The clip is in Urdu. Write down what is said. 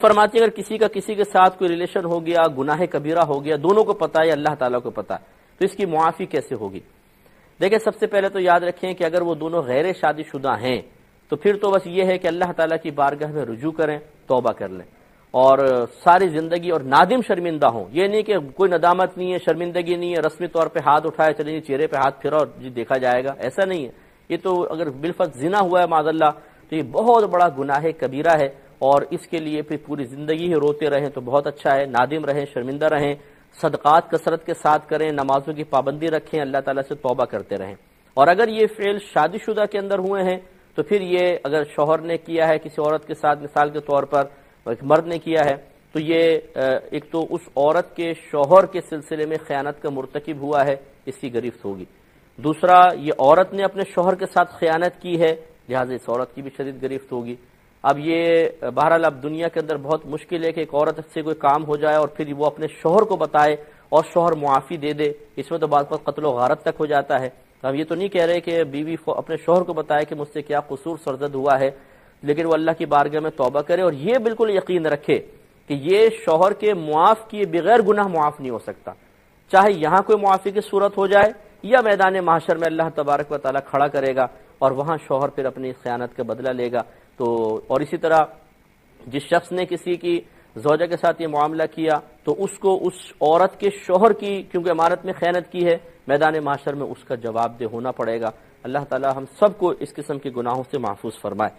فرماتی ہے اگر کسی کا کسی کے ساتھ کوئی ریلیشن ہو گیا، گناہ کبیرہ ہو گیا، دونوں کو پتہ ہے، اللہ تعالیٰ کو پتہ ہے، تو اس کی معافی کیسے ہوگی؟ دیکھیں سب سے پہلے تو یاد رکھیں کہ اگر وہ دونوں غیر شادی شدہ ہیں تو پھر تو بس یہ ہے کہ اللہ تعالیٰ کی بارگاہ میں رجوع کریں، توبہ کر لیں، اور ساری زندگی اور نادم شرمندہ ہوں۔ یہ نہیں کہ کوئی ندامت نہیں ہے، شرمندگی نہیں ہے، رسمی طور پہ ہاتھ اٹھائے چلیں جی چہرے پہ ہاتھ پھرا اور جی دیکھا جائے گا، ایسا نہیں ہے۔ یہ تو اگر بالفرض زنا ہوا ہے معاذ اللہ تو یہ بہت بڑا گناہ کبیرہ ہے، اور اس کے لیے پھر پوری زندگی ہی روتے رہیں تو بہت اچھا ہے، نادم رہیں، شرمندہ رہیں، صدقات کثرت کے ساتھ کریں، نمازوں کی پابندی رکھیں، اللہ تعالیٰ سے توبہ کرتے رہیں۔ اور اگر یہ فعل شادی شدہ کے اندر ہوئے ہیں تو پھر یہ اگر شوہر نے کیا ہے کسی عورت کے ساتھ، مثال کے طور پر ایک مرد نے کیا ہے، تو یہ ایک تو اس عورت کے شوہر کے سلسلے میں خیانت کا مرتکب ہوا ہے، اس کی گرفت ہوگی۔ دوسرا، یہ عورت نے اپنے شوہر کے ساتھ خیانت کی ہے، لہٰذا اس عورت کی بھی شدید گرفت ہوگی۔ اب یہ بہرحال اب دنیا کے اندر بہت مشکل ہے کہ ایک عورت سے کوئی کام ہو جائے اور پھر وہ اپنے شوہر کو بتائے اور شوہر معافی دے دے، اس میں تو بعض وقت قتل و غارت تک ہو جاتا ہے۔ ہم یہ تو نہیں کہہ رہے کہ بیوی اپنے شوہر کو بتائے کہ مجھ سے کیا قصور سرزد ہوا ہے، لیکن وہ اللہ کی بارگاہ میں توبہ کرے اور یہ بالکل یقین رکھے کہ یہ شوہر کے معاف کیے بغیر گناہ معاف نہیں ہو سکتا، چاہے یہاں کوئی معافی کی صورت ہو جائے یا میدان محشر میں اللہ تبارک و تعالیٰ کھڑا کرے گا اور وہاں شوہر پھر اپنی خیانت کا بدلہ لے گا۔ تو اور اسی طرح جس شخص نے کسی کی زوجہ کے ساتھ یہ معاملہ کیا تو اس کو اس عورت کے شوہر کی کیونکہ امانت میں خیانت کی ہے، میدان محشر میں اس کا جواب دہ ہونا پڑے گا۔ اللہ تعالی ہم سب کو اس قسم کے گناہوں سے محفوظ فرمائے۔